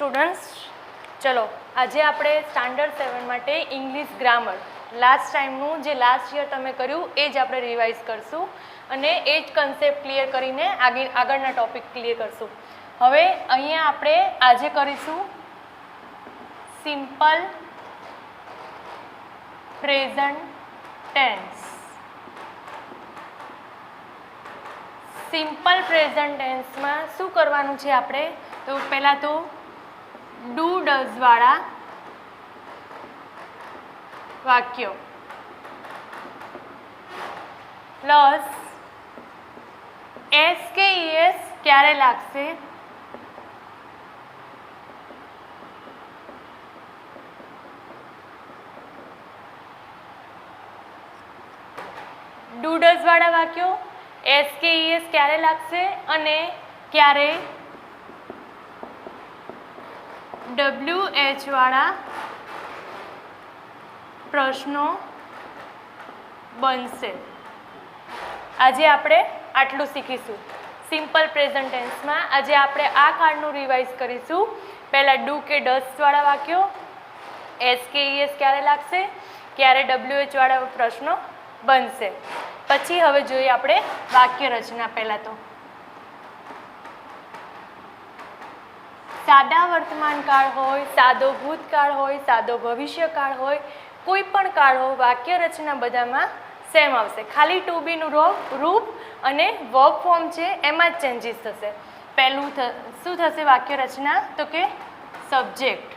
Students, ચલો આજે આપણે સ્ટાન્ડર્ડ 7 માટે ઇંગ્લિશ ગ્રામર લાસ્ટ ટાઈમનું જે લાસ્ટ યર તમે કર્યું એ જ આપણે રિવાઇઝ કરશું અને એ જ કન્સેપ્ટ ક્લિયર કરીને આગળના ટોપિક ક્લિયર કરશું. હવે અહીંયા આપણે આજે કરીશું simple present tense. Simple present ટેન્સમાં શું કરવાનું છે આપણે? તો પહેલાં તો ડુ ડઝ વાળા વાક્યો પ્લસ એસ કે ઈએસ ક્યારે લાગશે, ડુ ડઝ વાળા વાક્યો એસ કે ઈએસ ક્યારે લાગશે અને ક્યારે WH વાળા પ્રશ્નો બનશે. આજે આપણે આટલું શીખીશું સિમ્પલ પ્રેઝન્ટ ટેન્સમાં. આજે આપણે આ કાર્ડનું રિવાઇઝ કરીશું. પહેલાં ડુ કે ડઝ વાળા વાક્યો, એસ કે ઈએસ ક્યારે લાગશે, ક્યારે WH વાળા પ્રશ્નો બનશે. પછી હવે જોઈએ આપણે વાક્ય રચના. પહેલાં તો સાદા વર્તમાન કાળ હોય, સાદો ભૂતકાળ હોય, સાદો ભવિષ્યકાળ હોય, કોઈ પણ કાળ હોય, વાક્ય રચના બધામાં સેમ આવશે. ખાલી ટુ બીનું રૂપ અને વર્બ ફોર્મ છે એમાં જ ચેન્જીસ થશે. પહેલું શું થશે વાક્ય રચના? તો કે સબ્જેક્ટ.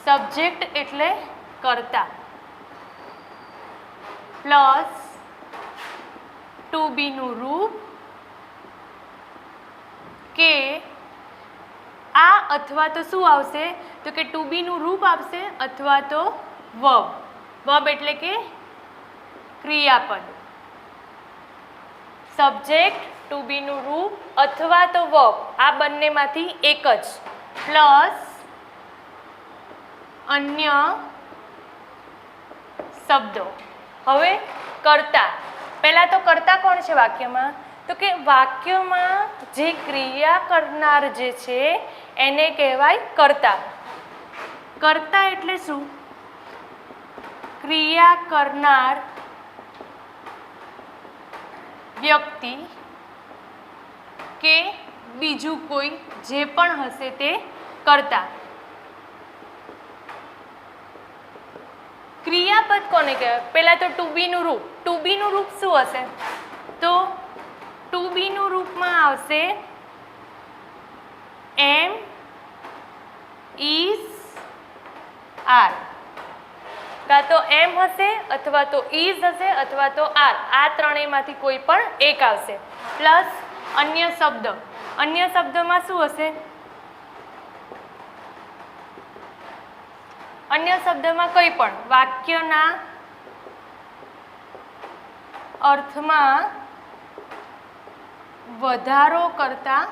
સબ્જેક્ટ એટલે કર્તા પ્લસ ટુ બીનું રૂપ કે આ અથવા તો શું આવશે? તો કે ટુ બીનું રૂપ આવશે અથવા તો વર્બ. વર્બ એટલે કે ક્રિયાપદ. સબ્જેક્ટ, ટુ બીનું રૂપ અથવા તો વર્બ, આ બંનેમાંથી એક જ. પ્લસ અન્ય શબ્દો. હવે કર્તા. પહેલાં તો કર્તા કોણ છે વાક્યમાં? તો કે વાક્યમાં જે ક્રિયા કરનાર જે છે એને કહેવાય કર્તા. કર્તા એટલે શું? ક્રિયા કરનાર વ્યક્તિ કે બીજું કોઈ જે પણ હશે તે કર્તા. ક્રિયાપદ કોને કહેવાય? પહેલાં તો ટુ બીનું રૂપ. ટુ બીનું રૂપ શું હશે? તો ટુ બીનું રૂપમાં આવશે એમ, ઇઝ, આર. કાં તો એમ હશે અથવા તો ઇઝ હશે અથવા તો આર. આ ત્રણેયમાંથી કોઈ પણ એક આવશે. પ્લસ અન્ય શબ્દ. અન્ય શબ્દમાં શું હશે? અન્ય શબ્દમાં કંઈ પણ વાક્યના અર્થમાં વધારો કરતા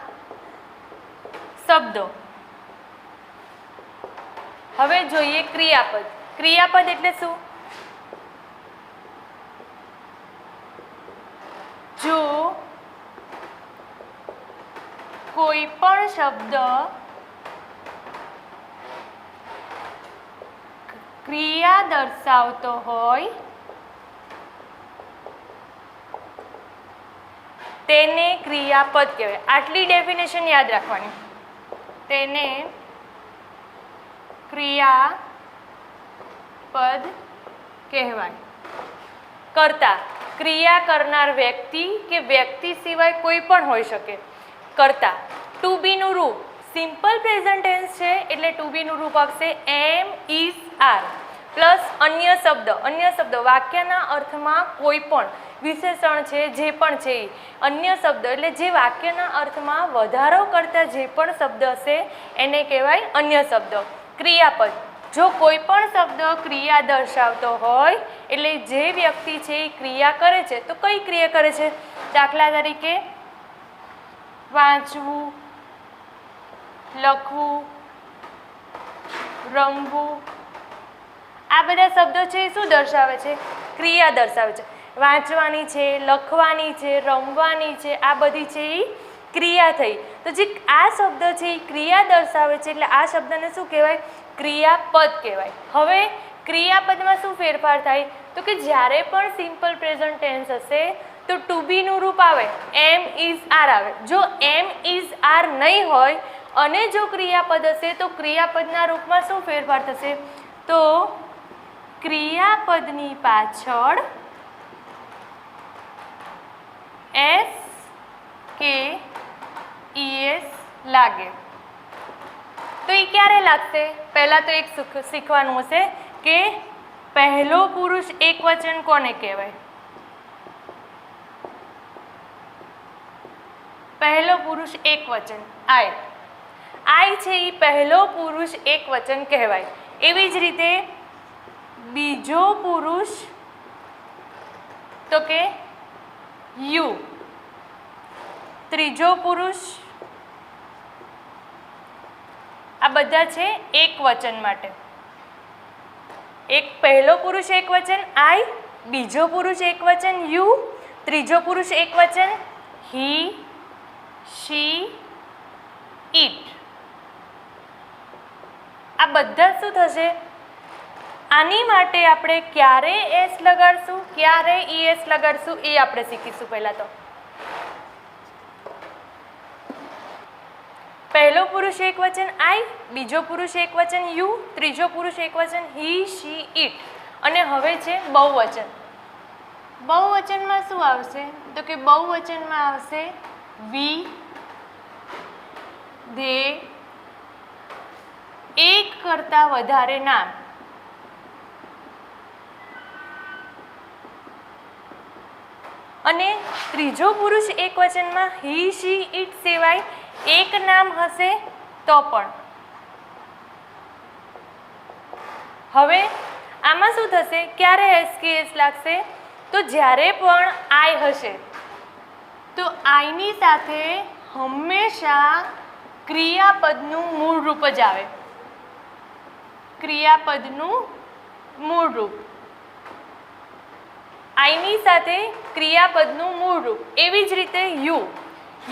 શબ્દો. હવે જોઈએ ક્રિયાપદ. ક્રિયાપદ એટલે શું? જો કોઈ પણ શબ્દ ક્રિયા દર્શાવતો હોય તેને ક્રિયાપદ કહેવાય. આટલી ડેફિનેશન યાદ રાખવાની. તેને ક્રિયાપદ કહેવાય. કર્તા ક્રિયા કરનાર વ્યક્તિ કે વ્યક્તિ સિવાય કોઈ પણ હોઈ શકે. કર્તા. ટુ બીનું રૂપ સિમ્પલ પ્રેઝન્ટ ટેન્સ છે એટલે ટુ બીનું રૂપ આવશે એમ, ઇઝ, આર. પ્લસ અન્ય શબ્દ. અન્ય શબ્દ વાક્યના અર્થમાં કોઈ પણ વિશેષણ છે જે પણ છે એ અન્ય શબ્દ એટલે જે વાક્યના અર્થમાં વધારો કરતા જે પણ શબ્દ હશે એને કહેવાય અન્ય શબ્દ. ક્રિયાપદ. જો કોઈ પણ શબ્દ ક્રિયા દર્શાવતો હોય એટલે જે વ્યક્તિ છે એ ક્રિયા કરે છે. તો કઈ ક્રિયા કરે છે? દાખલા તરીકે વાંચવું, લખવું, રમવું, આ બધા શબ્દો છે એ શું દર્શાવે છે? ક્રિયા દર્શાવે છે. વાંચવાની છે, લખવાની છે, રમવાની છે, આ બધી છે એ ક્રિયા થઈ. તો જે આ શબ્દ છે એ ક્રિયા દર્શાવે છે એટલે આ શબ્દને શું કહેવાય? ક્રિયાપદ કહેવાય. હવે ક્રિયાપદમાં શું ફેરફાર થાય? તો કે જ્યારે પણ સિમ્પલ પ્રેઝન્ટ ટેન્સ હશે તો ટુ બીનું રૂપ આવે, એમ ઇઝ આર આવે. જો એમ ઇઝ આર નહીં હોય અને જો ક્રિયાપદ હશે તો ક્રિયાપદના રૂપમાં શું ફેરફાર થશે? તો ક્રિયાપદની પાછળ એસ કે ઈએસ લાગે. તો એ ક્યારે લાગશે? પહેલાં તો એક શીખવાનું હશે કે પહેલો પુરુષ એકવચન કોને કહેવાય? પહેલો પુરુષ એકવચન આઈ. આઈ છે એ પહેલો પુરુષ એકવચન કહેવાય. એવી જ રીતે બીજો પુરુષ તો કે યુ. ત્રીજો પુરુષ, આ બધા છે એકવચન માટે. એક પહેલો પુરુષ એકવચન આઈ, બીજો પુરુષ એકવચન યુ, ત્રીજો પુરુષ એકવચન હી, શી, ઇટ. આ બધા શું થશે? આની માટે આપણે ક્યારે એસ લગાડશું, ક્યારે ઈએસ લગાડશું એ આપણે શીખીશું. પહેલાં તો પહેલો પુરુષ એકવચન આઈ, બીજો પુરુષ એકવચન યુ, ત્રીજો પુરુષ એકવચન હી, શી, ઇટ. અને હવે છે બહુવચન. બહુવચનમાં શું આવશે? તો કે બહુવચનમાં આવશે વી, ધે, એક કરતાં વધારે નામ. અને ત્રીજો પુરુષ એકવચનમાં હી, શી, ઇટ સિવાય એક નામ હશે તો પણ. હવે આમાં શું થશે? ક્યારે એસ કે એસ લાગશે? તો જ્યારે પણ આઈ હશે તો આઈની સાથે હંમેશા ક્રિયાપદનું મૂળ રૂપ જ આવે. ક્રિયાપદનું મૂળ રૂપ, આઈની સાથે ક્રિયાપદનું મૂળ રૂપ. એવી જ રીતે યુ,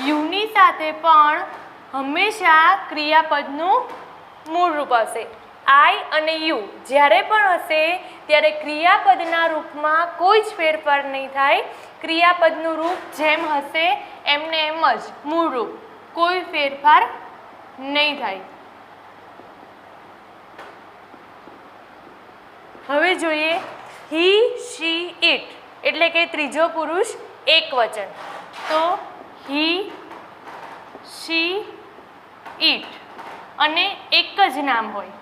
યુની સાથે પણ હંમેશા ક્રિયાપદનું મૂળ રૂપ હશે. આઈ અને યુ જ્યારે પણ હશે ત્યારે ક્રિયાપદના રૂપમાં કોઈ જ ફેરફાર નહીં થાય. ક્રિયાપદનું રૂપ જેમ હશે એમને એમ જ મૂળ રૂપ, કોઈ ફેરફાર નહીં થાય. હવે જોઈએ હી, શી, ઇટ એટલે કે ત્રીજો પુરુષ એકવચન. તો હી, શી, ઇટ અને એક જ નામ હોય.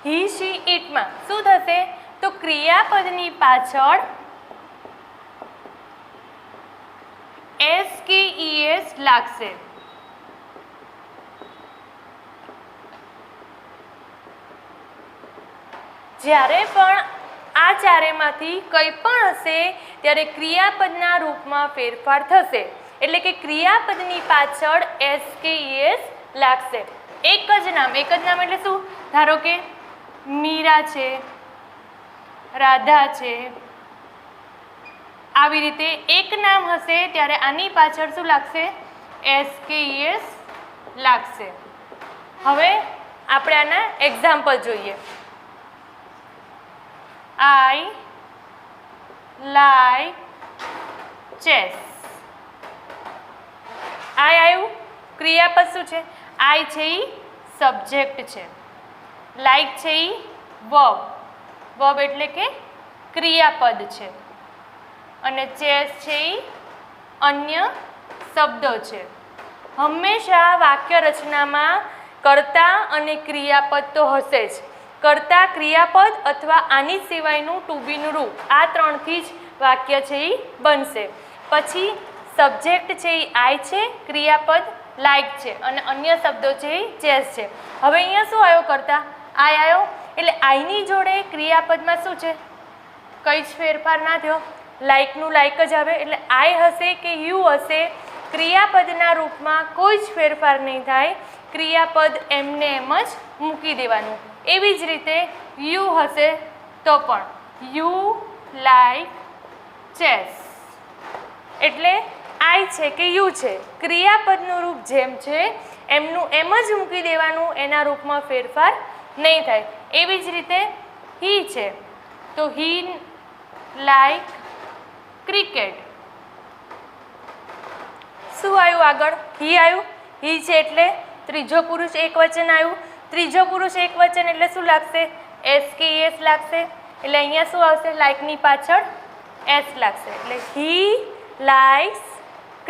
હી, શી, ઇટમાં શું થશે? તો ક્રિયાપદની પાછળ એસ કે ઈએસ લાગશે. જ્યારે પણ આ ચારેમાંથી કંઈ પણ હશે ત્યારે ક્રિયાપદના રૂપમાં ફેરફાર થશે. એટલે કે ક્રિયાપદની પાછળ એસ કે ઈએસ લાગશે. એક જ નામ. એક જ નામ એટલે શું? ધારો કે મીરા છે, રાધા છે, આવી રીતે એક નામ હશે ત્યારે આની પાછળ શું લાગશે? એસ કે ઈએસ લાગશે. હવે આપણે આના એક્ઝામ્પલ જોઈએ. I like chess. I આવ્યું, ક્રિયાપદ શું છે? I છે એ સબ્જેક્ટ છે, લાઈક છે એ વર્બ, વર્બ એટલે કે ક્રિયાપદ છે, અને ચેસ છે એ અન્ય શબ્દો છે. હંમેશા વાક્ય રચનામાં કર્તા અને ક્રિયાપદ તો હશે જ. કર્તા, ક્રિયાપદ અથવા આની સિવાયનું ટુ બીનું રૂપ, આ ત્રણથી જ વાક્ય છે એ બનશે. પછી સબ્જેક્ટ છે એ આઈ છે, ક્રિયાપદ લાઈક છે અને અન્ય શબ્દો છે એ ચેસ છે. હવે અહીંયા શું આવ્યો? કર્તા આઈ આવ્યો. એટલે આઈની જોડે ક્રિયાપદમાં શું છે? કંઈ જ ફેરફાર ના થયો. લાઈકનું લાઈક જ આવે. એટલે આઈ હશે કે યુ હશે, ક્રિયાપદના રૂપમાં કોઈ જ ફેરફાર નહીં થાય. ક્રિયાપદ એમને એમ જ મૂકી દેવાનું. એવી જ રીતે યુ હશે તો પણ યુ લાઈક ચેસ, એટલે આઈ છે કે યુ છે, ક્રિયાપદનું રૂપ જેમ છે એમનું એમ જ મૂકી દેવાનું, એના રૂપમાં ફેરફાર નહીં થાય. એવી જ રીતે હી છે તો હી લાઈક ક્રિકેટ. શું આવ્યું આગળ? હી આવ્યું. હી છે એટલે ત્રીજો પુરુષ એકવચન આવ્યું. ત્રીજો પુરુષ એકવચન એટલે શું લાગશે? એસ કે એસ લાગશે. એટલે અહીંયા શું આવશે? લાઈકની પાછળ એસ લાગશે. એટલે હી લાઇક્સ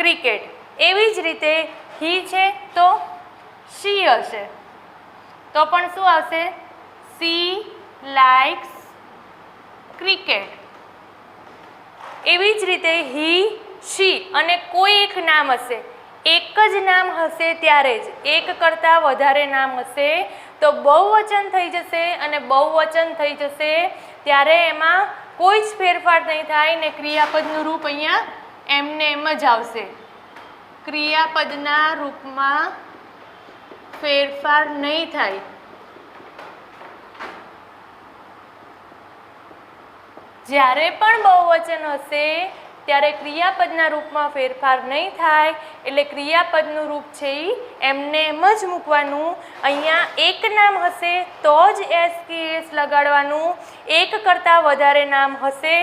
ક્રિકેટ. એવી જ રીતે હી છે તો શી હશે, તો પણ શું આવશે? C likes cricket. એવી જ રીતે હી શી અને કોઈ એક નામ હશે, એક જ નામ હશે ત્યારે જ, એક કરતાં વધારે નામ હશે તો બહુવચન થઈ જશે, અને બહુવચન થઈ જશે ત્યારે એમાં કોઈ જ ફેરફાર નહીં થાય ને ક્રિયાપદનું રૂપ અહીંયા એમને એમ જ આવશે. ક્રિયાપદના રૂપમાં ફેરફાર નહીં થાય. જ્યારે પણ બહુવચન હશે ત્યારે ક્રિયાપદના રૂપમાં ફેરફાર નહીં થાય, એટલે ક્રિયાપદનું રૂપ છે એ એમને એમ જ મૂકવાનું. અહીંયા એક નામ હશે તો જ એસ કે એસ લગાડવાનું, એક કરતાં વધારે નામ હશે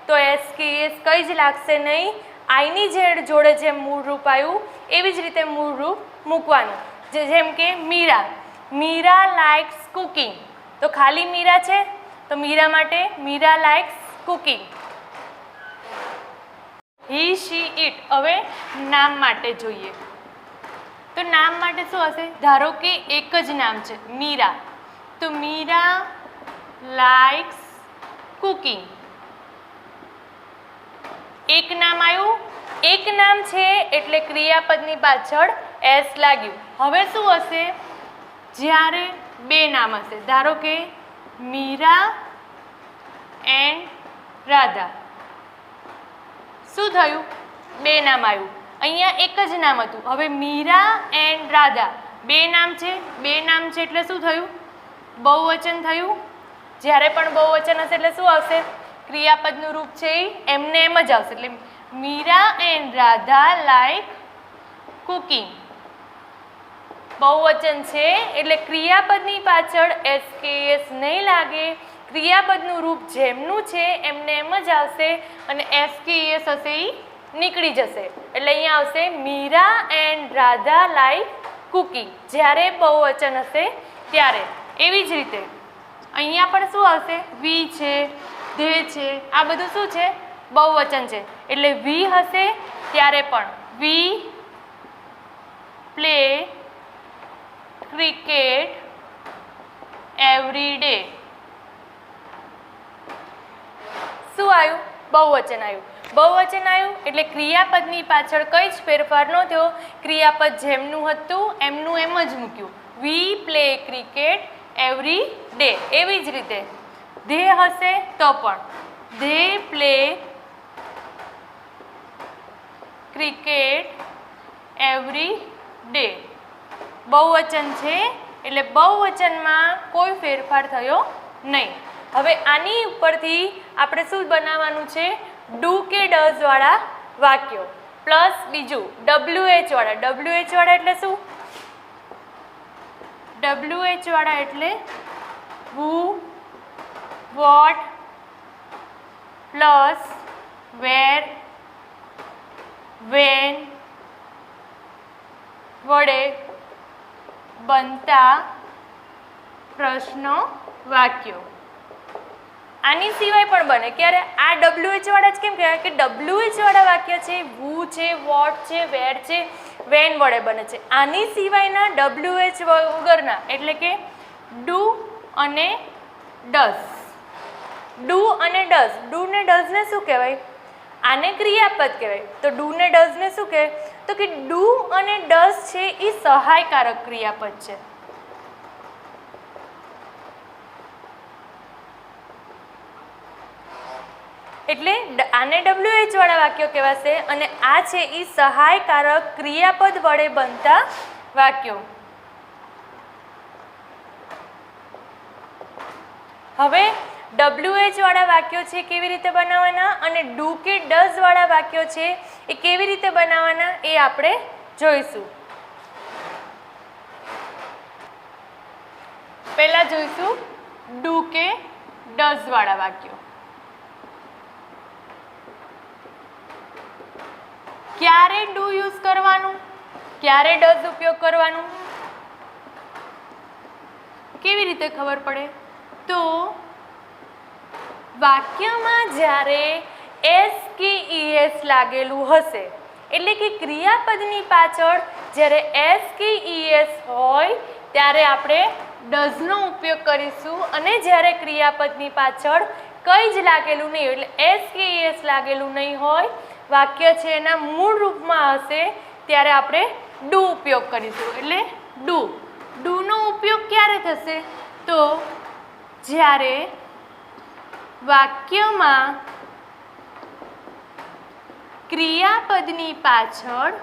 તો એસ કે એસ કંઈ જ લાગશે નહીં. આઈની જોડે જેમ મૂળ રૂપ આવ્યું એવી જ રીતે મૂળ રૂપ મૂકવાનું. જેમ કે મીરા, મીરા લાઇક્સ કુકિંગ, તો ખાલી મીરા છે તો મીરા માટે Meera likes cooking. He she it. હવે નામ માટે જોઈએ તો નામ માટે શું હશે? ધારો કે એક જ નામ છે મીરા, તો મીરા લાઇક્સ કુકિંગ. એક નામ આવ્યું, એક નામ છે એટલે ક્રિયાપદની પાછળ એસ લાગ્યું. હવે શું હશે? જ્યારે બે નામ હશે, ધારો કે મીરા એન્ડ રાધા, શું થયું? બે નામ આવ્યું. અહીંયા એક જ નામ હતું, હવે મીરા એન્ડ રાધા બે નામ છે, બે નામ છે એટલે શું થયું? બહુવચન થયું. જ્યારે પણ બહુવચન હશે એટલે શું આવશે? ક્રિયાપદનું રૂપ છે એમને એમ જ આવશે. એટલે Meera and Radha like cooking. બહુવચન છે એટલે ક્રિયાપદની પાછળ એસ કે એસ નહીં લાગે, ક્રિયાપદનું રૂપ જેમનું છે એમને એમ જ આવશે, અને એસ કે એસ હશે એ નીકળી જશે. એટલે અહીંયા આવશે Meera and Radha like cooking, જ્યારે બહુવચન હશે ત્યારે. એવી જ રીતે અહીંયા પણ શું આવશે? વી છે, ધે છે, આ બધું શું છે? બહુવચન છે. એટલે વી હશે ત્યારે પણ we play cricket every day. શું આવ્યું? બહુવચન આવ્યું. બહુવચન આવ્યું એટલે ક્રિયાપદની પાછળ કંઈ જ ફેરફાર ન થયો, ક્રિયાપદ જેમનું હતું એમનું એમ જ મૂક્યું. We play cricket every day. એવી જ રીતે ધે હશે તો પણ they play cricket every day. બહુવચન છે એટલે બહુવચનમાં કોઈ ફેરફાર થયો નહીં. હવે આની ઉપરથી આપણે શું બનાવવાનું છે? ડુ કે ડઝ વાળા વાક્યો પ્લસ બીજું WH વાળા. WH વાળા એટલે શું? WH વાળા એટલે હુ, વોટ પ્લસ વેર, વેન વડે બનતા પ્રશ્નો વાક્યો. આની સિવાય પણ બને. ક્યારે? આ WH વાળા જ કેમ કહેવાય? કે WH વાળા વાક્ય છે, વુ છે, વોટ છે, વેર છે, વેન વડે બને છે. આની સિવાયના WH વગરના એટલે કે ડુ અને ડઝ. ડુ અને ડઝ. ડુ ને ડઝને શું કહેવાય? આને ક્રિયાપદ કહેવાય. તો ડુ ને ડઝને શું કહેવાય? તો કે ડુ અને ડઝ છે એ સહાયકારક ક્રિયાપદ છે. એટલે આને WH વાળા વાક્યો કહેવાશે, અને આ છે એ સહાયકારક ક્રિયાપદ વડે બનતા વાક્યો. હવે WH વાળા વાક્યો છે કેવી રીતે બનાવવાના અને ડુ કે ડઝ વાળા વાક્યો છે એ કેવી રીતે બનાવવાના એ આપણે જોઈશું. પહેલા જોઈશું ડુ કે ડઝ વાળા વાક્યો. ક્યારે ડુ યુઝ કરવાનું, ક્યારે ડઝ ઉપયોગ કરવાનું, કેવી રીતે ખબર પડે? તો વાક્યમાં જ્યારે એસ કે ઈએસ લાગેલું હશે, એટલે કે ક્રિયાપદની પાછળ જ્યારે એસ કે ઈએસ હોય ત્યારે આપણે ડઝનો ઉપયોગ કરીશું અને જ્યારે ક્રિયાપદની પાછળ કંઈ જ લાગેલું નહીં એટલે એસ કે ઈએસ લાગેલું નહીં હોય, વાક્ય છે એના મૂળ રૂપમાં હશે ત્યારે આપણે ડુ ઉપયોગ કરીશું. એટલે ડુનો ઉપયોગ ક્યારે થશે? તો જ્યારે વાક્યમાં ક્રિયાપદની પાછળ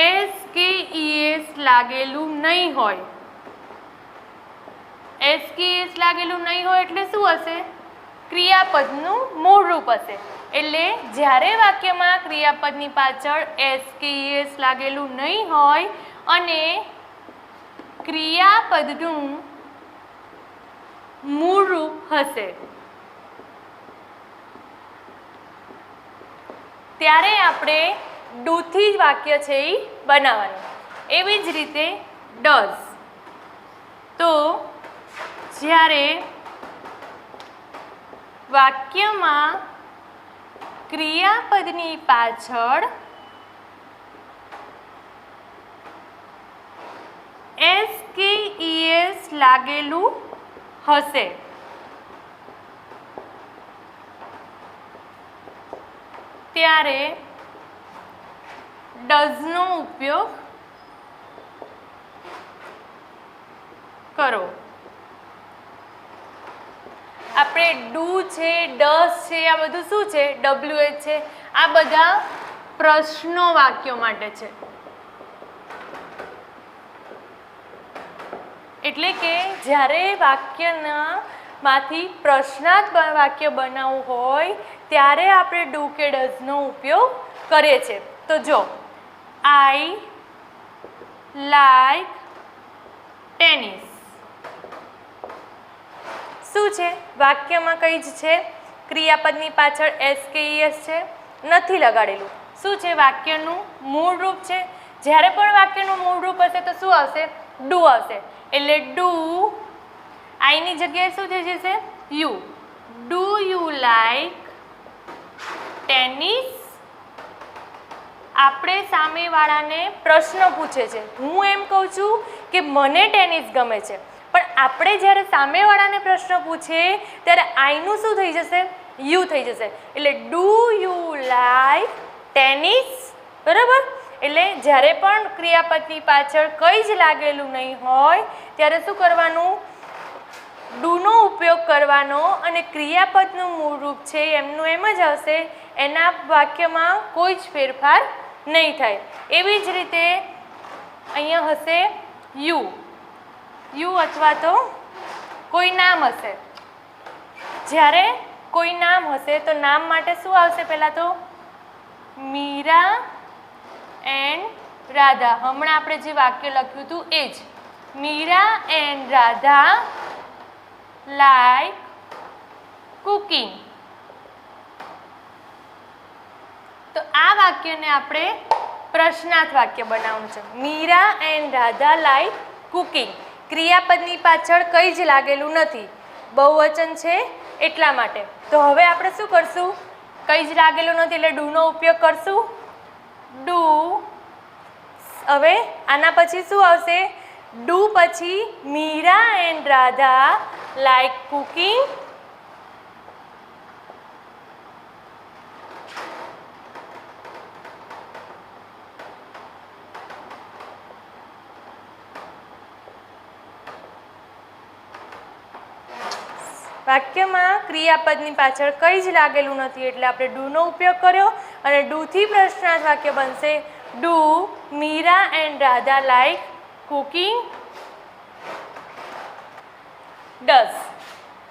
એસ કે ઈએસ લાગેલું નહીં હોય. એસ કે ઈએસ લાગેલું નહીં હોય એટલે શું હશે? ક્રિયાપદનું મૂળ રૂપ હશે. એટલે જ્યારે વાક્યમાં ક્રિયાપદની પાછળ એસ કે ઈએસ લાગેલું નહીં હોય અને ક્રિયાપદનું મૂળ રૂપ હશે ત્યારે આપણે ડુથી જ વાક્ય છે એ બનાવવાનું. એવી જ રીતે ડઝ. તો જ્યારે વાક્યમાં ક્રિયાપદની પાછળ એસ કે ઈએસ લાગેલું હશે ત્યારે ડઝનો ઉપયોગ કરો. આપણે ડુ છે, ડઝ છે, આ બધું શું છે? WH છે. આ બધા પ્રશ્નો વાક્યો માટે છે. એટલે કે જ્યારે વાક્યના માંથી પ્રશ્નાર્થ વાક્ય બનાવવું હોય ત્યારે આપણે ડુ કે ડઝનો ઉપયોગ કરીએ છીએ. તો જો આઈ લાઈક ટેનિસ શું છે? વાક્યમાં કઈ જ છે? ક્રિયાપદની પાછળ એસ કે ઈએસ છે, નથી લગાડેલું. શું છે? વાક્યનું મૂળ રૂપ છે. જ્યારે પણ વાક્યનું મૂળ રૂપ હશે તો શું આવશે? ડુ આવશે. એટલે ડુ આઈની જગ્યાએ શું થઈ જશે? You. Do you like tennis? આપણે સામેવાળાને પ્રશ્ન પૂછે છે. હું એમ કહું છું કે મને ટેનિસ ગમે છે, પણ આપણે જ્યારે સામેવાળાને પ્રશ્ન પૂછીએ ત્યારે આઈનું શું થઈ જશે? યુ થઈ જશે. એટલે ડુ યુ લાઈક ટેનિસ? બરાબર. એટલે જ્યારે પણ ક્રિયાપદની પાછળ કંઈ જ લાગેલું નહીં હોય ત્યારે શું કરવાનું? ડુનો ઉપયોગ કરવાનો અને ક્રિયાપદનું મૂળ રૂપ છે એમનું એમ જ આવશે. એના વાક્યમાં કોઈ જ ફેરફાર નહીં થાય. એવી જ રીતે અહીંયા હશે યુ. યુ અથવા તો કોઈ નામ હશે. જ્યારે કોઈ નામ હશે તો નામ માટે શું આવશે? પહેલાં તો મીરા એન્ડ રાધા. હમણાં આપણે જે વાક્ય લખ્યું હતું એ જ. Meera and Radha like cooking. તો આ વાક્યને આપણે પ્રશ્નાર્થ વાક્ય બનાવવાનું છે. Meera and Radha like cooking. ક્રિયાપદની પાછળ કંઈ જ લાગેલું નથી, બહુવચન છે એટલા માટે. તો હવે આપણે શું કરશું? કંઈ જ લાગેલું નથી એટલે ડુનો ઉપયોગ કરશું. ડુ. હવે આના પછી શું આવશે? ડુ પછી Meera and Radha like cooking. વાક્યમાં ક્રિયાપદની પાછળ કંઈ જ લાગેલું નથી એટલે આપણે ડુનો ઉપયોગ કર્યો અને ડુથી પ્રશ્નાર્થ વાક્ય બનશે. Do Meera and Radha like cooking? Does.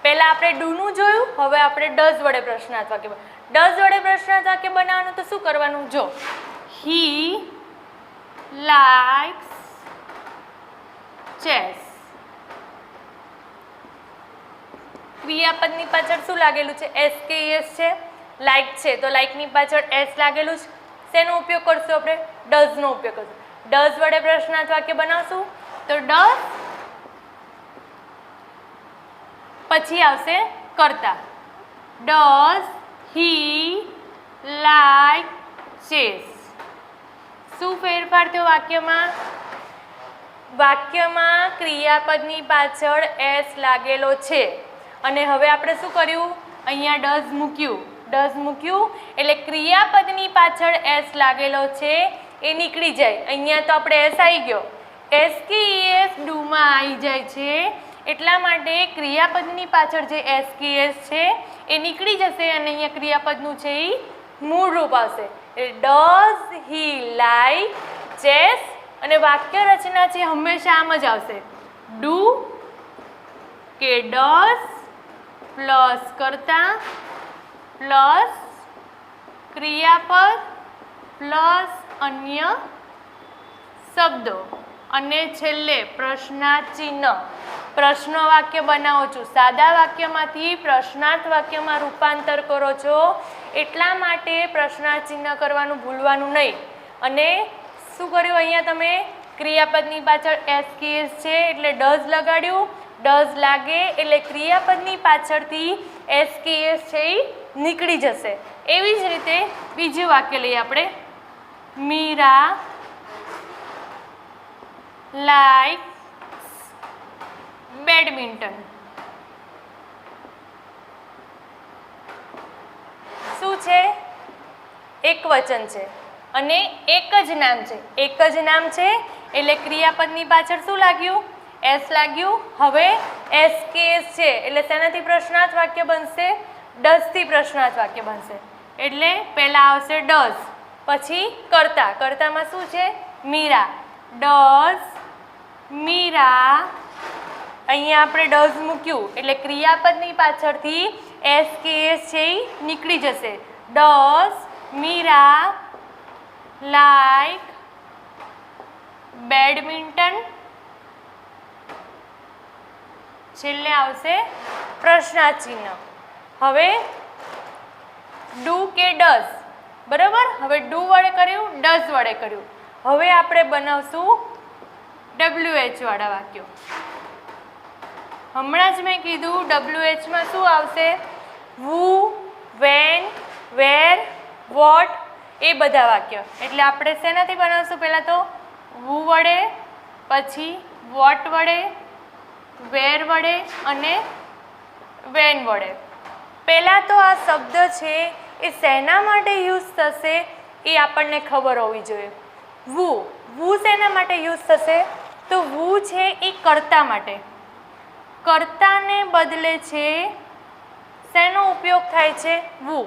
પહેલા આપણે ડુનું જોયું, હવે આપણે ડઝ વડે પ્રશ્નાર્થ વાક્ય. ડઝ વડે પ્રશ્નાર્થ વાક્ય બનાવવાનું તો શું કરવાનું? જો હી લાઇક્સ ચેસ. ક્રિયાપદની પાછળ શું લાગેલું છે? SKES છે. લાઇક છે તો લાઇકની પાછળ S લાગેલું છે. શેનો ઉપયોગ કરશું આપણે? ડઝનો ઉપયોગ કરશું. ડઝ વડે પ્રશ્નાર્થ વાક્ય બનાવશું તો ડઝ, પછી આવશે કરતા. Does he like chess. શું ફેરફાર થયો વાક્યમાં? વાક્યમાં ક્રિયાપદની પાછળ S લાગેલો છે અને હવે આપણે શું કર્યું? અહીંયા ડઝ મૂક્યું. ડઝ મૂક્યું એટલે ક્રિયાપદની પાછળ S લાગેલો છે એ નીકળી જાય. અહીંયા તો આપણે S આવી ગયો, SKES ડુમાં આવી જાય છે એટલા માટે ક્રિયાપદની પાછળ જે SKES છે એ નીકળી જશે અને અહીંયા ક્રિયાપદનું છે એ મૂળ રૂપ આવશે. ડઝ હી લાઇક ચેસ અને વાક્ય રચના છે હંમેશા આમ જ આવશે. ડુ કે ડઝ પ્લસ કરતા પ્લસ ક્રિયાપદ પ્લસ અન્ય શબ્દો અને છેલ્લે પ્રશ્નાર્થ ચિહ્ન. પ્રશ્ન વાક્ય બનાવો છો, સાદા વાક્યમાંથી પ્રશ્નાર્થ વાક્યમાં રૂપાંતર કરો છો એટલા માટે પ્રશ્નાર્થ ચિહ્ન કરવાનું ભૂલવાનું નહીં. અને શું કર્યું અહીંયા તમે? ક્રિયાપદની પાછળ SKES છે એટલે ડઝ લગાડ્યું. ડઝ લાગે એટલે ક્રિયાપદની પાછળથી SKES છે એ નીકળી જશે. એવી જ રીતે બીજું વાક્ય લઈએ આપણે. Meera likes badminton. શું છે? એક વચન છે અને એક જ નામ છે. એક જ નામ છે એટલે ક્રિયાપદની પાછળ શું લાગ્યું? S લાગ્યું. હવે SKES છે એટલે શેનાથી પ્રશ્નાર્થ વાક્ય બનશે? ડઝથી પ્રશ્નાર્થ વાક્ય બનશે. એટલે પહેલા આવશે ડઝ, પછી કરતા. કરતામાં શું છે? મીરા. ડઝ મીરા. અહીંયા આપણે ડઝ મૂક્યું એટલે ક્રિયાપદની પાછળથી SKES છે એ નીકળી જશે. Does Meera like badminton. છેલ્લે આવશે પ્રશ્નાર્થ ચિહ્ન. હવે ડુ કે ડઝ, બરાબર? હવે ડુ વડે કર્યું, ડઝ વડે કર્યું. હવે આપણે બનાવશું WH વાળા વાક્યો. હમણાં જ મેં કીધું WH માં શું આવશે? વુ, વેન, વેર, વોટ એ બધા વાક્ય. એટલે આપણે શેનાથી બનાવશું? પહેલાં તો વુ વડે, પછી વોટ વડે, વેર વડે અને વેન વડે. પહેલાં તો આ શબ્દ છે એ શેના માટે યુઝ થશે એ આપણને ખબર હોવી જોઈએ. વુ, વુ શેના માટે યુઝ થશે? તો વુ છે એ કર્તા માટે. કર્તાને બદલે છે શેનો ઉપયોગ થાય છે? વુ.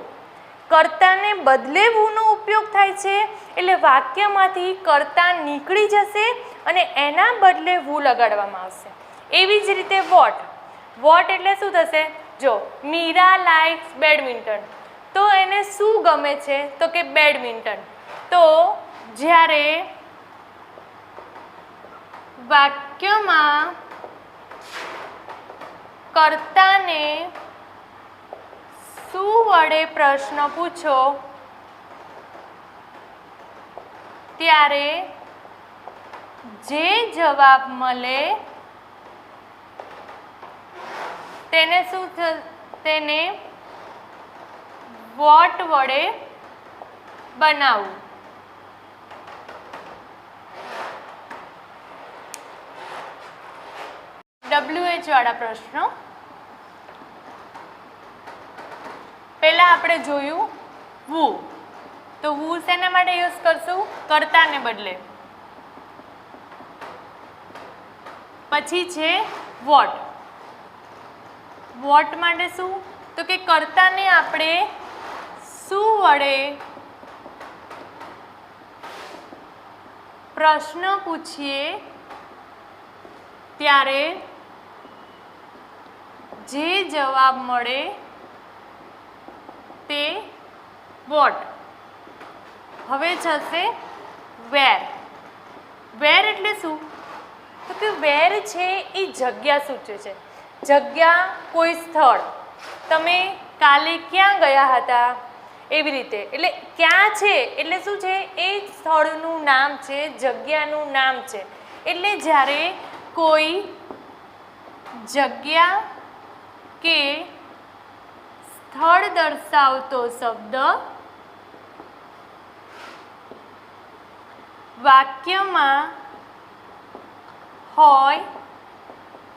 કર્તાને બદલે વુનો ઉપયોગ થાય છે એટલે વાક્યમાંથી કર્તા નીકળી જશે અને એના બદલે વુ લગાડવામાં આવશે. એવી જ રીતે વોટ. વોટ એટલે શું થશે? જો મીરા લાઇક્સ બેડમિન્ટન, તો એને શું ગમે છે? તો કે બેડમિન્ટન. તો જ્યારે વાક્યમાં કર્તાને શું વડે પ્રશ્ન પૂછો ત્યારે જે જવાબ મળે તેને શું તેને વોટ વડે બનાવવું. WH વાળા પ્રશ્નો. પહેલા આપણે જોયું વુ, તો વુ શેના માટે યુઝ કરશું? કર્તાને બદલે. પછી છે વોટ. વોટ માટે શું? તો કે કર્તાને આપણે શું વડે પ્રશ્ન પૂછીએ ત્યારે જે જવાબ મળે તે વોટ. હવે થશે વેર. વેર એટલે શું? તો કે વેર છે એ જગ્યા સૂચવે છે. જગ્યા, કોઈ સ્થળ. તમે કાલે ક્યાં ગયા હતા એવી રીતે. એટલે ક્યાં છે એટલે શું છે? એ સ્થળનું નામ છે, જગ્યાનું નામ છે. એટલે જ્યારે કોઈ જગ્યા કે સ્થળ દર્શાવતો શબ્દ વાક્યમાં હોય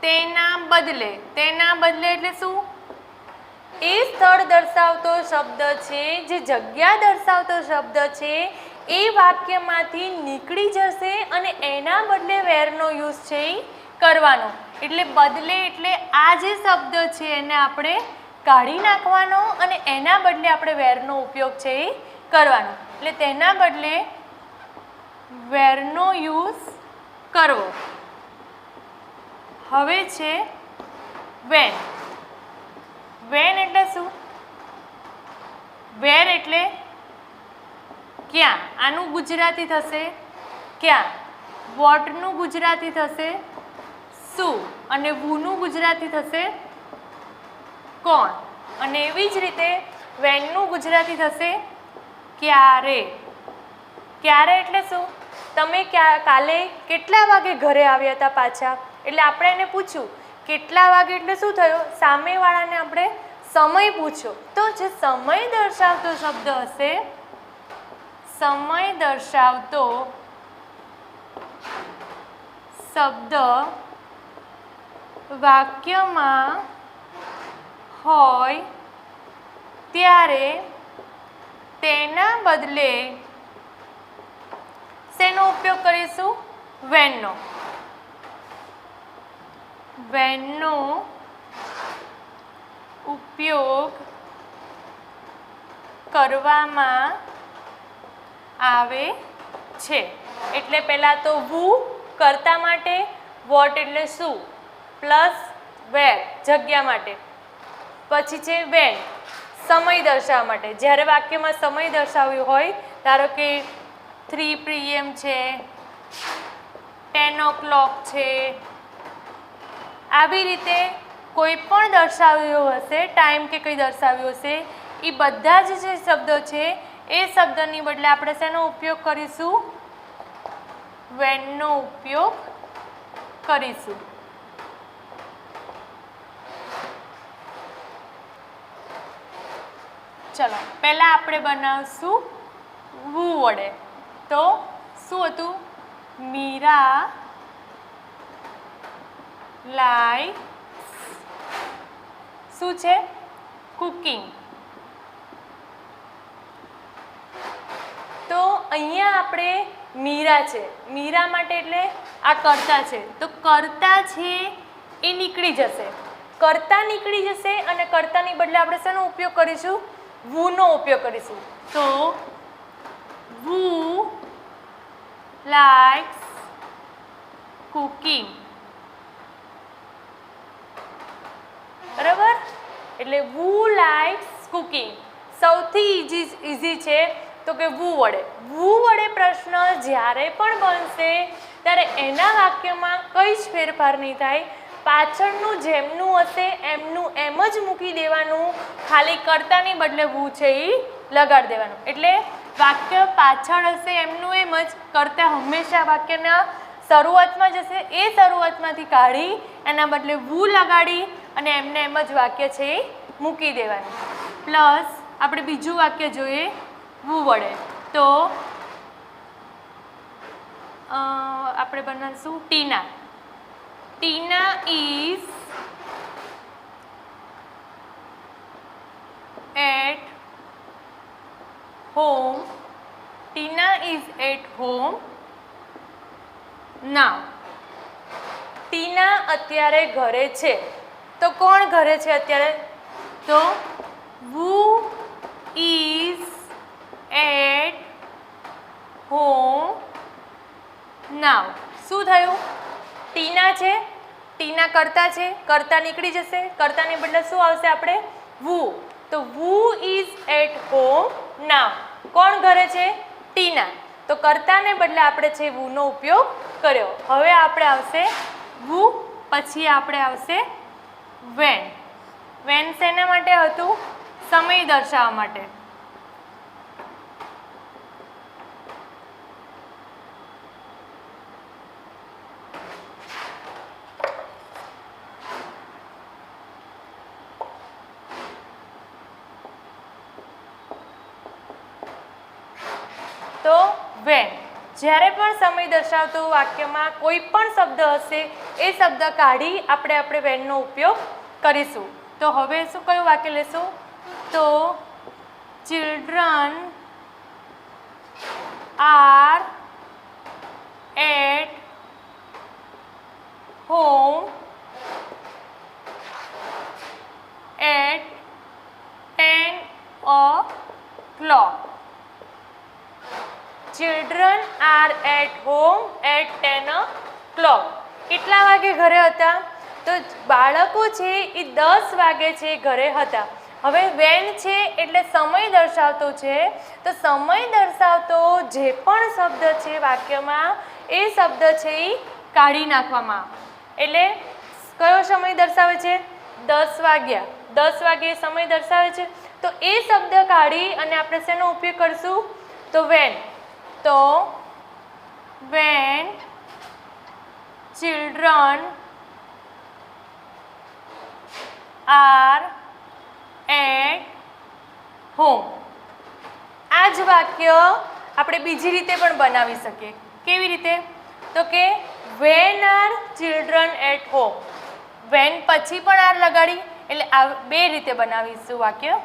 તેના બદલે એટલે શું? એ સ્થળ દર્શાવતો શબ્દ છે, જે જગ્યા દર્શાવતો શબ્દ છે, એ વાક્યમાંથી નીકળી જશે અને એના બદલે વેરનો યુઝ છે એ કરવાનો. એટલે બદલે એટલે આ જે શબ્દ છે એને આપણે કાઢી નાખવાનો અને એના બદલે આપણે વેરનો ઉપયોગ છે એ કરવાનો. એટલે તેના બદલે વેરનો યુઝ કરવો. હવે છે વેન. વેન એટલે શું? વેર એટલે ક્યાં. આનું ગુજરાતી થશે ક્યાં. વોટનું ગુજરાતી થશે શું. અને વુનું ગુજરાતી થશે કોણ. અને એવી જ રીતે વેનનું ગુજરાતી થશે ક્યારે. ક્યારે એટલે શું? તમે કાલે કેટલા વાગે ઘરે આવ્યા હતા પાછા. એટલે આપણે એને પૂછ્યું કેટલા વાગે એટલે શું થયો? સામેવાળાને આપણે સમય પૂછ્યો. તો જે સમય દર્શાવતો શબ્દ હશે, સમય દર્શાવતો શબ્દ વાક્યમાં હોય ત્યારે તેના બદલે શેનો ઉપયોગ કરીશું? વેનનો. વેનનો ઉપયોગ કરવામાં આવે છે. એટલે પહેલાં તો વુ કર્તા માટે, વોટ એટલે શું, પ્લસ વેર જગ્યા માટે. પછી છે વેન સમય દર્શાવવા માટે. જ્યારે વાક્યમાં સમય દર્શાવ્યો હોય, ધારો કે 3 PM છે, 10 o'clock છે, આવી રીતે કોઈ પણ દર્શાવ્યું હશે, ટાઈમ કે કંઈ દર્શાવ્યું હશે, એ બધા જ જે શબ્દો છે એ શબ્દની બદલે આપણે શેનો ઉપયોગ કરીશું? વેનનો ઉપયોગ કરીશું. ચલો પહેલાં આપણે બનાવશું વુ વડે. તો શું હતું? મીરા લાઈક્સ શું છે? કુકિંગ. તો અહીંયા આપણે મીરા છે, મીરા માટે એટલે આ કર્તા છે. તો કર્તા છે એ નીકળી જશે. કર્તા નીકળી જશે અને કર્તાની બદલે આપણે શેનો ઉપયોગ કરીશું? વુનો ઉપયોગ કરીશું. તો વુ લાઈક્સ કુકિંગ. બરાબર? એટલે વુ લાઈક્સ કુકિંગ. સૌથી ઇઝી છે તો કે વુ વડે. વુ વડે પ્રશ્ન જ્યારે પણ બનશે ત્યારે એના વાક્યમાં કંઈ જ ફેરફાર નહીં થાય. પાછળનું જેમનું હશે એમનું એમ જ મૂકી દેવાનું. ખાલી કર્તાની બદલે વુ છે એ લગાડી દેવાનું. એટલે વાક્ય પાછળ હશે એમનું એમ જ, કર્તા હંમેશા વાક્યના શરૂઆતમાં જશે. એ શરૂઆતમાંથી કાઢી એના બદલે વુ લગાડી અને એમને એમ જ વાક્ય છે એ મૂકી દેવાનું. પ્લસ આપણે બીજું વાક્ય જોઈએ વુ વડે. તો આપણે બનાવીશું Tina. Tina is at home. Tina is at home now. Tina અત્યારે ઘરે છે. તો કોણ ઘરે છે અત્યારે? તો who is at home now. શું થયું? ટીના છે ટીના કરતા છે, કરતા નીકળી જશે, કરતાને બદલે શું આવશે આપણે વુ. તો વુ ઇઝ એટ હોમ નાઉ. કોણ ઘરે છે? ટીના. તો કરતાને બદલે આપણે છે વુનો ઉપયોગ કર્યો. હવે આપણે આવશે વુ, પછી આપણે આવશે વેન. વેન શેના માટે હતું? સમય દર્શાવવા માટે. તો વેન, જ્યારે પણ સમય દર્શાવતું વાક્યમાં કોઈ પણ શબ્દ હશે એ શબ્દ કાઢી આપણે વેનનો ઉપયોગ કરીશું. તો હવે શું કયું વાક્ય લેશું? તો children are at home at 10 o'clock. Children are at home at 10 o'clock. કેટલા વાગે ઘરે હતા? તો બાળકો છે એ 10 વાગે છે ઘરે હતા. હવે વેન છે એટલે સમય દર્શાવતો છે. તો સમય દર્શાવતો જે પણ શબ્દ છે વાક્યમાં એ શબ્દ છે એ કાઢી નાખવામાં. એટલે કયો સમય દર્શાવે છે? 10 વાગ્યા. 10 વાગે સમય દર્શાવે છે. તો એ શબ્દ કાઢી અને આપણે શેનો ઉપયોગ કરીશું? તો વેન. તો when children are at home. આ જ વાક્ય આપણે બીજી રીતે પણ બનાવી શકીએ. કેવી રીતે? તો કે when are children at home. When પછી પણ આર લગાડી એટલે આ બે રીતે બનાવીશું વાક્ય.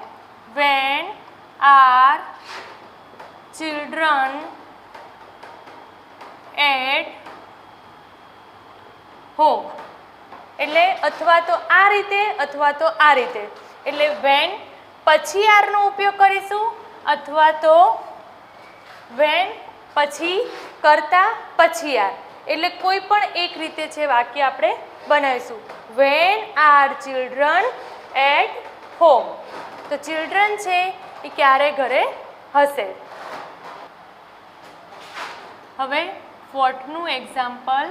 When are children at home. એટલે અથવા તો આ રીતે અથવા તો આ રીતે. એટલે વેન પછી આરનો ઉપયોગ કરીશું અથવા તો વેન પછી કરતા પછી આર. એટલે કોઈ પણ એક રીતે છે વાક્ય આપણે બનાવીશું. When are children at home. તો ચિલ્ડ્રન છે એ ક્યારે ઘરે હશે. હવે ફોર્થનું example.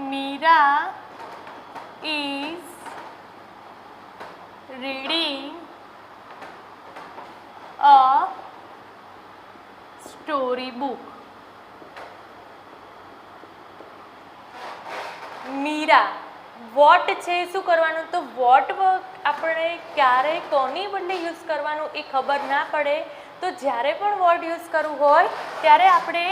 Meera is reading a story book. Meera what છે શું કરવાનું? તો વોટ આપણે ક્યારે કોની બદલે યુઝ કરવાનું એ ખબર ના પડે તો જ્યારે પણ વોટ યુઝ કરવું હોય ત્યારે આપણે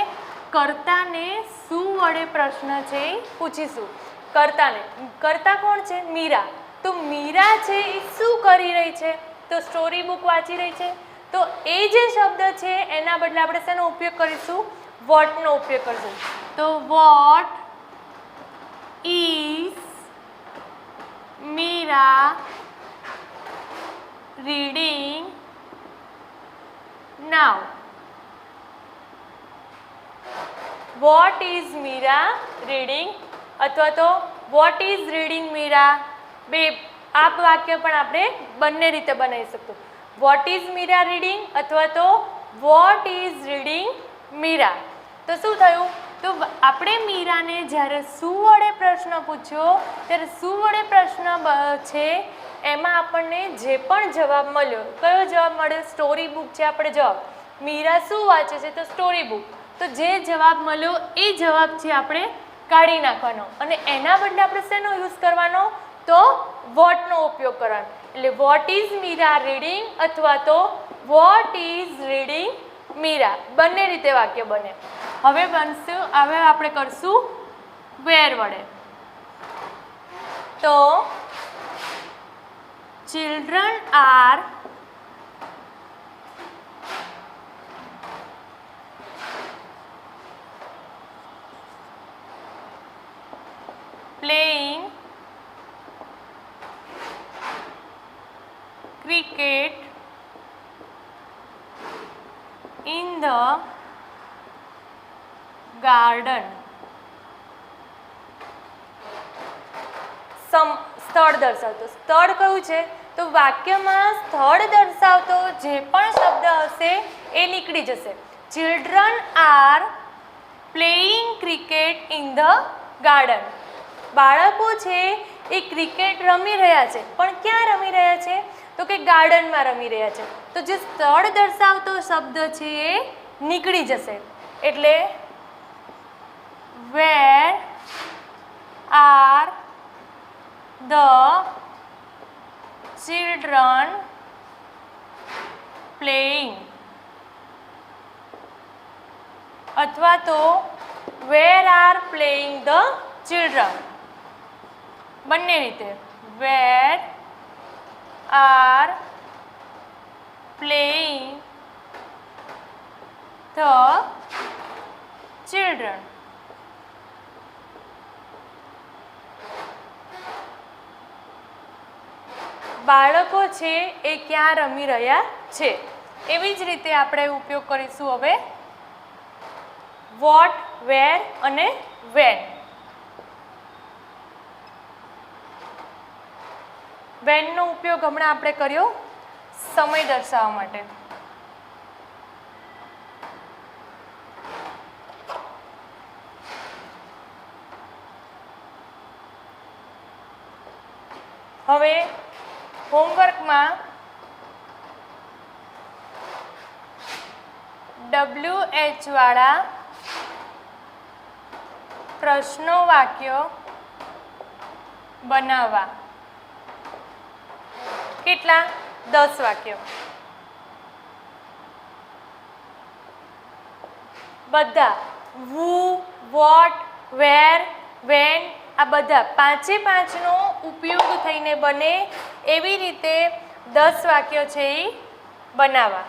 કર્તાને શું વડે પ્રશ્ન છે એ પૂછીશું. કર્તાને. કર્તા કોણ છે? મીરા. તો મીરા છે એ શું કરી રહી છે? તો સ્ટોરી બુક વાંચી રહી છે. તો એ જે શબ્દ છે એના બદલે આપણે શેનો ઉપયોગ કરીશું? વોટનો ઉપયોગ કરીશું. તો what is Meera reading now. What is Meera reading અથવા તો વોટ ઇઝ રીડિંગ મીરા. બે આ વાક્ય પણ આપણે બંને રીતે બનાવી શકતું. વોટ ઇઝ મીરા રીડિંગ અથવા તો વોટ ઇઝ રીડિંગ મીરા. તો શું થયું? તો આપણે મીરાને જ્યારે શું વડે પ્રશ્ન પૂછ્યો ત્યારે શું વડે પ્રશ્ન છે એમાં આપણને જે પણ જવાબ મળ્યો. કયો જવાબ મળ્યો? સ્ટોરી બુક છે આપણે જવાબ. મીરા શું વાંચે છે? તો સ્ટોરી બુક. તો જે જવાબ મળ્યો એ જવાબ છે આપણે કાઢી નાખવાનો અને એના બદલે આપણે શેનો યુઝ કરવાનો? તો વોટનો ઉપયોગ કરવાનો. એટલે વોટ ઇઝ મીરા રીડિંગ અથવા તો વોટ ઇઝ રીડિંગ મીરા. બંને રીતે વાક્ય બને. હવે આપણે કરશું વેર વડે. તો children R playing cricket in the garden. સ્થળ દર્શાવતો. સ્થળ કયું છે? તો વાક્યમાં સ્થળ દર્શાવતો જે પણ શબ્દ હશે એ નીકળી જશે. Children are playing cricket in the garden. બાળકો છે એ ક્રિકેટ રમી રહ્યા છે, પણ ક્યાં રમી રહ્યા છે? તો કે ગાર્ડનમાં રમી રહ્યા છે. તો જે સ્થળ દર્શાવતો શબ્દ છે એ નીકળી જશે. એટલે where are the children playing અથવા તો where are playing the children. બંને રીતે where are playing the children. બાળકો છે એ ક્યાં રમી રહ્યા છે. એવી જ રીતે આપણે ઉપયોગ કરીશું હવે વોટ, વેર અને વેન. વેનનો ઉપયોગ હમણાં આપણે કર્યો સમય દર્શાવવા માટે. હવે હોમવર્કમાં WH વાળા પ્રશ્નો વાક્ય બનાવવા. કેટલા? 10 વાક્યો. બધા વુ, વોટ, વેર, વેન આ બધા 5-5નો ઉપયોગ થઈને બને એવી રીતે 10 વાક્યો છે એ બનાવવા.